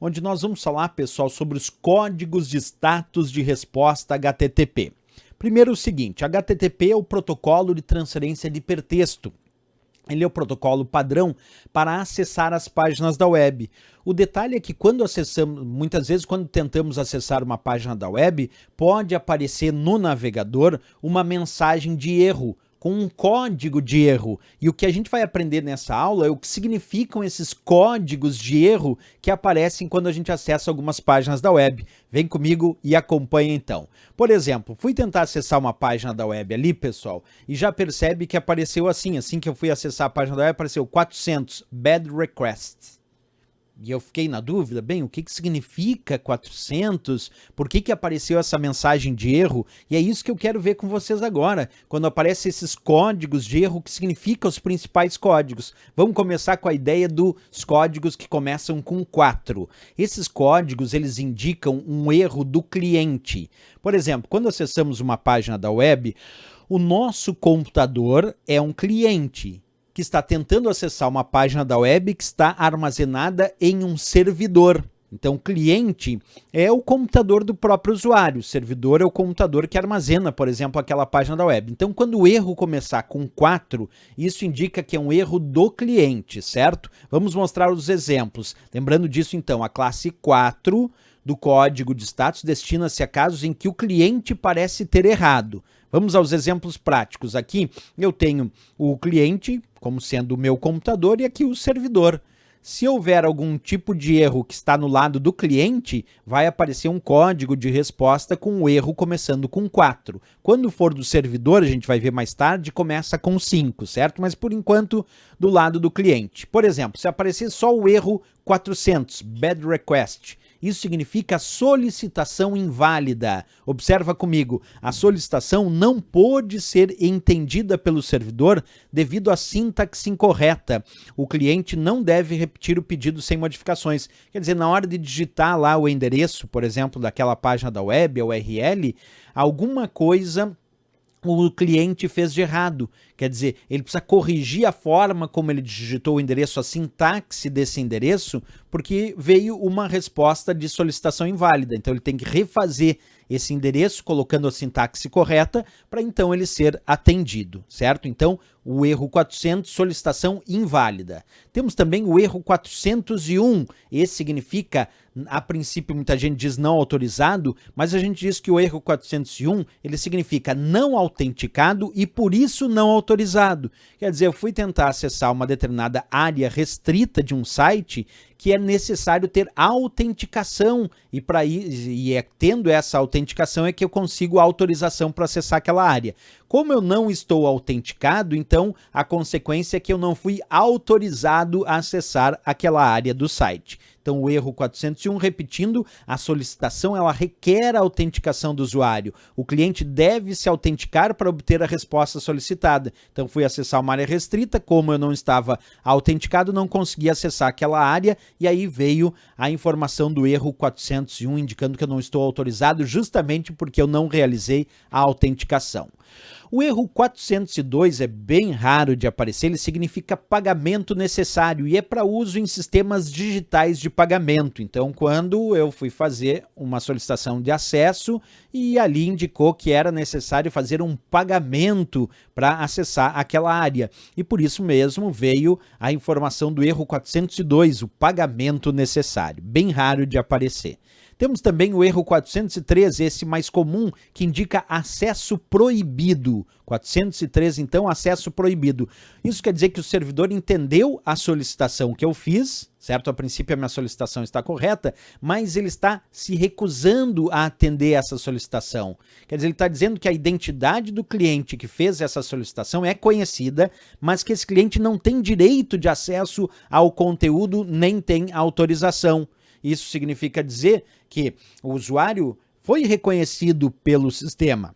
onde nós vamos falar, pessoal, sobre os códigos de status de resposta HTTP. Primeiro o seguinte, HTTP é o protocolo de transferência de hipertexto. Ele é o protocolo padrão para acessar as páginas da web. O detalhe é que quando acessamos, muitas vezes quando tentamos acessar uma página da web, pode aparecer no navegador uma mensagem de erro, com um código de erro. E o que a gente vai aprender nessa aula é o que significam esses códigos de erro que aparecem quando a gente acessa algumas páginas da web. Vem comigo e acompanha então. Por exemplo, fui tentar acessar uma página da web ali, pessoal, e já percebe que apareceu assim que eu fui acessar a página da web, apareceu 400 bad requests. E eu fiquei na dúvida, bem, o que significa 400? Por que apareceu essa mensagem de erro? E é isso que eu quero ver com vocês agora, quando aparecem esses códigos de erro, o que significam os principais códigos. Vamos começar com a ideia dos códigos que começam com 4. Esses códigos, eles indicam um erro do cliente. Por exemplo, quando acessamos uma página da web, o nosso computador é um cliente que está tentando acessar uma página da web que está armazenada em um servidor. Então, o cliente é o computador do próprio usuário, o servidor é o computador que armazena, por exemplo, aquela página da web. Então, quando o erro começar com 4, isso indica que é um erro do cliente, certo? Vamos mostrar os exemplos. Lembrando disso, então, a classe 4 do código de status destina-se a casos em que o cliente parece ter errado. Vamos aos exemplos práticos. Aqui eu tenho o cliente como sendo o meu computador e aqui o servidor. Se houver algum tipo de erro que está no lado do cliente, vai aparecer um código de resposta com o erro começando com 4. Quando for do servidor, a gente vai ver mais tarde, começa com 5, certo? Mas por enquanto, do lado do cliente. Por exemplo, se aparecer só o erro 400, bad request, isso significa solicitação inválida. Observa comigo, a solicitação não pôde ser entendida pelo servidor devido à sintaxe incorreta. O cliente não deve repetir o pedido sem modificações. Quer dizer, na hora de digitar lá o endereço, por exemplo, daquela página da web, a URL, alguma coisa o cliente fez de errado. Quer dizer, ele precisa corrigir a forma como ele digitou o endereço, a sintaxe desse endereço, porque veio uma resposta de solicitação inválida. Então ele tem que refazer esse endereço colocando a sintaxe correta para então ele ser atendido, certo? Então o erro 400, solicitação inválida. Temos também o erro 401, esse significa, a princípio muita gente diz não autorizado, mas a gente diz que o erro 401, ele significa não autenticado e por isso não autorizado. Quer dizer, eu fui tentar acessar uma determinada área restrita de um site que é necessário ter autenticação e tendo essa autenticação é que eu consigo a autorização para acessar aquela área. Como eu não estou autenticado, então a consequência é que eu não fui autorizado a acessar aquela área do site. Então o erro 401, repetindo, a solicitação ela requer a autenticação do usuário. O cliente deve se autenticar para obter a resposta solicitada. Então fui acessar uma área restrita, como eu não estava autenticado, não consegui acessar aquela área e aí veio a informação do erro 401 indicando que eu não estou autorizado justamente porque eu não realizei a autenticação. O erro 402 é bem raro de aparecer, ele significa pagamento necessário e é para uso em sistemas digitais de pagamento. Então, quando eu fui fazer uma solicitação de acesso e ali indicou que era necessário fazer um pagamento para acessar aquela área. E por isso mesmo veio a informação do erro 402, o pagamento necessário. Bem raro de aparecer. Temos também o erro 403, esse mais comum, que indica acesso proibido. 403, então, acesso proibido. Isso quer dizer que o servidor entendeu a solicitação que eu fiz, certo? A princípio a minha solicitação está correta, mas ele está se recusando a atender essa solicitação. Quer dizer, ele está dizendo que a identidade do cliente que fez essa solicitação é conhecida, mas que esse cliente não tem direito de acesso ao conteúdo, nem tem autorização. Isso significa dizer que o usuário foi reconhecido pelo sistema,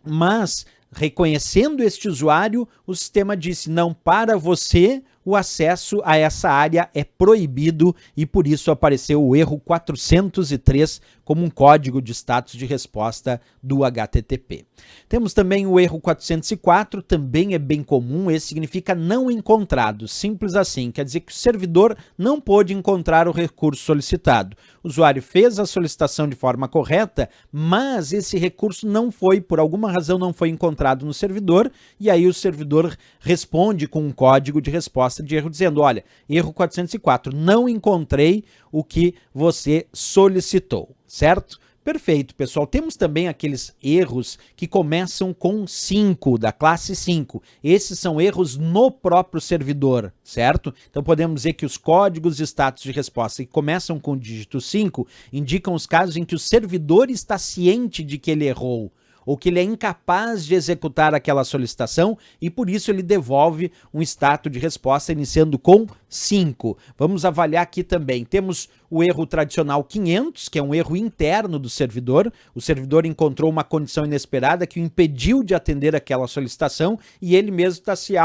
mas reconhecendo este usuário, o sistema disse, não, para você, o acesso a essa área é proibido e por isso apareceu o erro 403 como um código de status de resposta do HTTP. Temos também o erro 404, também é bem comum, esse significa não encontrado, simples assim, quer dizer que o servidor não pôde encontrar o recurso solicitado. O usuário fez a solicitação de forma correta, mas esse recurso não foi, por alguma razão, não foi encontrado no servidor, e aí o servidor responde com um código de resposta de erro dizendo, olha, erro 404, não encontrei o que você solicitou, certo? Perfeito, pessoal. Temos também aqueles erros que começam com 5, da classe 5. Esses são erros no próprio servidor, certo? Então podemos dizer que os códigos de status de resposta que começam com o dígito 5 indicam os casos em que o servidor está ciente de que ele errou, ou que ele é incapaz de executar aquela solicitação e por isso ele devolve um status de resposta iniciando com 5. Vamos avaliar aqui também. Temos o erro tradicional 500, que é um erro interno do servidor. O servidor encontrou uma condição inesperada que o impediu de atender aquela solicitação e ele mesmo está se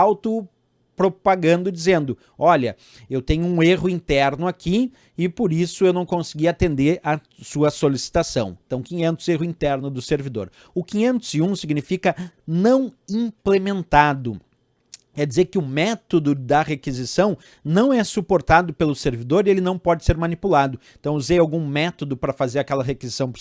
propagando dizendo, olha, eu tenho um erro interno aqui e por isso eu não consegui atender a sua solicitação. Então 500, erro interno do servidor. O 501 significa não implementado. Quer dizer que o método da requisição não é suportado pelo servidor e ele não pode ser manipulado. Então, usei algum método para fazer aquela requisição para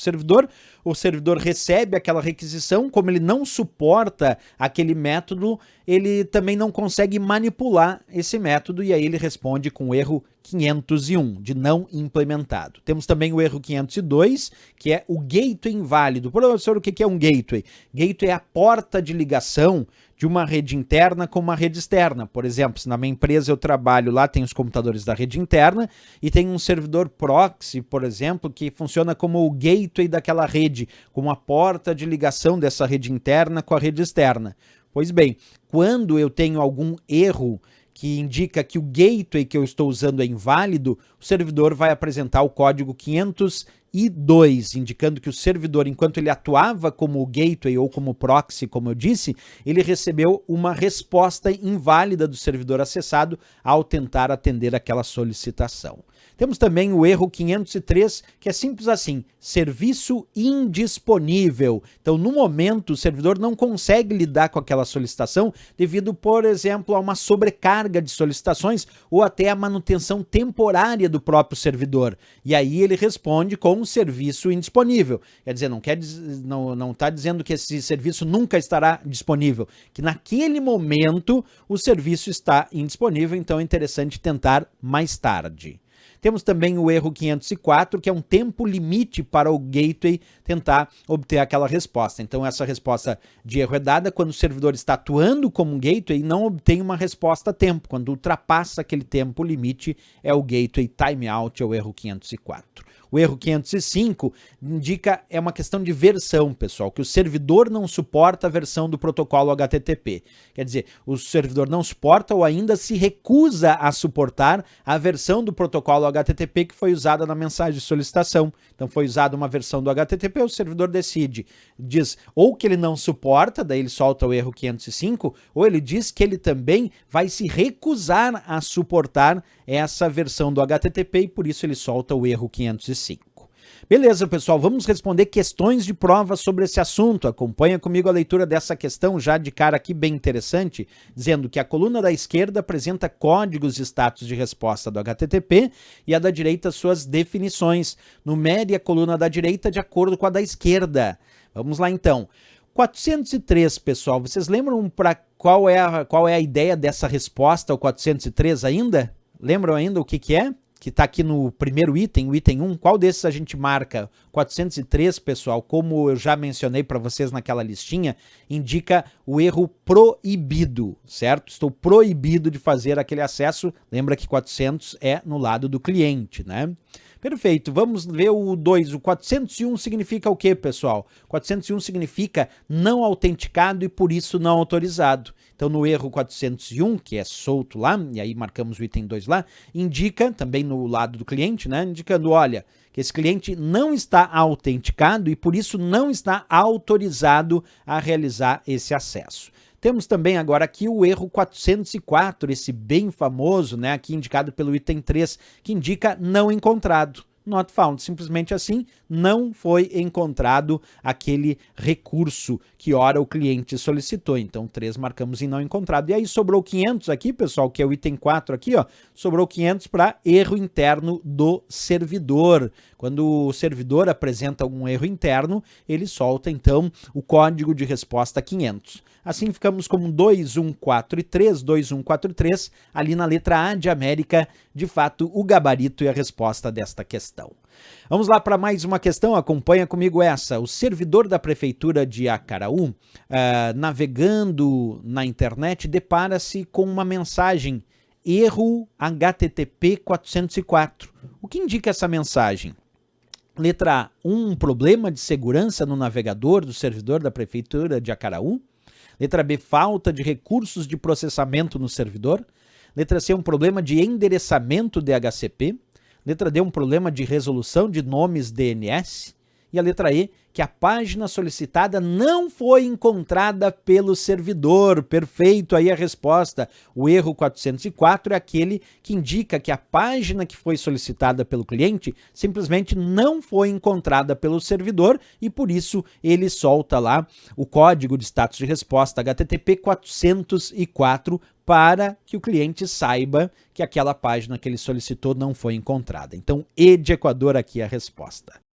o servidor recebe aquela requisição, como ele não suporta aquele método, ele também não consegue manipular esse método e aí ele responde com o erro 501, de não implementado. Temos também o erro 502, que é o gateway inválido. Professor, o que é um gateway? Gateway é a porta de ligação de uma rede interna com uma rede externa. Por exemplo, se na minha empresa eu trabalho, lá tem os computadores da rede interna e tem um servidor proxy, por exemplo, que funciona como o gateway daquela rede, como a porta de ligação dessa rede interna com a rede externa. Pois bem, quando eu tenho algum erro que indica que o gateway que eu estou usando é inválido, o servidor vai apresentar o código 502, indicando que o servidor, enquanto ele atuava como gateway ou como proxy, como eu disse, ele recebeu uma resposta inválida do servidor acessado ao tentar atender aquela solicitação. Temos também o erro 503, que é simples assim, serviço indisponível. Então, no momento, o servidor não consegue lidar com aquela solicitação devido, por exemplo, a uma sobrecarga de solicitações ou até a manutenção temporária do próprio servidor. E aí ele responde com serviço indisponível. Quer dizer, não está dizendo que esse serviço nunca estará disponível, que naquele momento o serviço está indisponível, então é interessante tentar mais tarde. Temos também o erro 504, que é um tempo limite para o gateway tentar obter aquela resposta. Então, essa resposta de erro é dada quando o servidor está atuando como um gateway e não obtém uma resposta a tempo. Quando ultrapassa aquele tempo limite, é o gateway timeout, é o erro 504. O erro 505 é uma questão de versão, pessoal, que o servidor não suporta a versão do protocolo HTTP. Quer dizer, o servidor não suporta ou ainda se recusa a suportar a versão do protocolo HTTP que foi usada na mensagem de solicitação. Então foi usada uma versão do HTTP, o servidor diz ou que ele não suporta, daí ele solta o erro 505, ou ele diz que ele também vai se recusar a suportar essa versão do HTTP e por isso ele solta o erro 505. Beleza, pessoal, vamos responder questões de prova sobre esse assunto. Acompanha comigo a leitura dessa questão já de cara aqui bem interessante, dizendo que a coluna da esquerda apresenta códigos de status de resposta do HTTP e a da direita suas definições. Numere a coluna da direita de acordo com a da esquerda. Vamos lá então. 403, pessoal, vocês lembram para qual é a ideia dessa resposta ao 403 ainda? Lembram ainda o que é? Que está aqui no primeiro item, o item 1, qual desses a gente marca? 403, pessoal, como eu já mencionei para vocês naquela listinha, indica o erro proibido, certo? Estou proibido de fazer aquele acesso, lembra que 400 é no lado do cliente, né? Perfeito, vamos ver o 2, o 401 significa o que, pessoal? 401 significa não autenticado e por isso não autorizado. Então no erro 401, que é solto lá, e aí marcamos o item 2 lá, indica, também no lado do cliente, né, indicando, olha, que esse cliente não está autenticado e por isso não está autorizado a realizar esse acesso. Temos também agora aqui o erro 404, esse bem famoso, né, aqui indicado pelo item 3, que indica não encontrado. Not found, simplesmente assim, não foi encontrado aquele recurso que ora o cliente solicitou. Então, 3 marcamos em não encontrado. E aí sobrou 500 aqui, pessoal, que é o item 4 aqui, ó, sobrou 500 para erro interno do servidor. Quando o servidor apresenta algum erro interno, ele solta, então, o código de resposta 500. Assim ficamos com 2143, 2143, ali na letra A de América, de fato, o gabarito e a resposta desta questão. Vamos lá para mais uma questão, acompanha comigo essa. O servidor da prefeitura de Acaraú, navegando na internet, depara-se com uma mensagem, erro HTTP 404. O que indica essa mensagem? Letra A, um problema de segurança no navegador do servidor da prefeitura de Acaraú. Letra B, falta de recursos de processamento no servidor. Letra C, um problema de endereçamento DHCP. Letra D, um problema de resolução de nomes DNS. E a letra E, que a página solicitada não foi encontrada pelo servidor. Perfeito, aí a resposta. O erro 404 é aquele que indica que a página que foi solicitada pelo cliente simplesmente não foi encontrada pelo servidor e por isso ele solta lá o código de status de resposta HTTP 404 para que o cliente saiba que aquela página que ele solicitou não foi encontrada. Então, E de Equador aqui é a resposta.